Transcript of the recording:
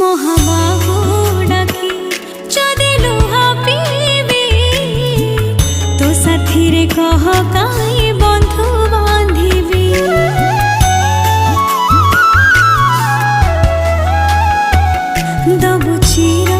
মহাবাহু ডাকি যদি লুহা পিবি তো সাথীরে কহ কাই বন্ধু বাঁধিবি দবু চির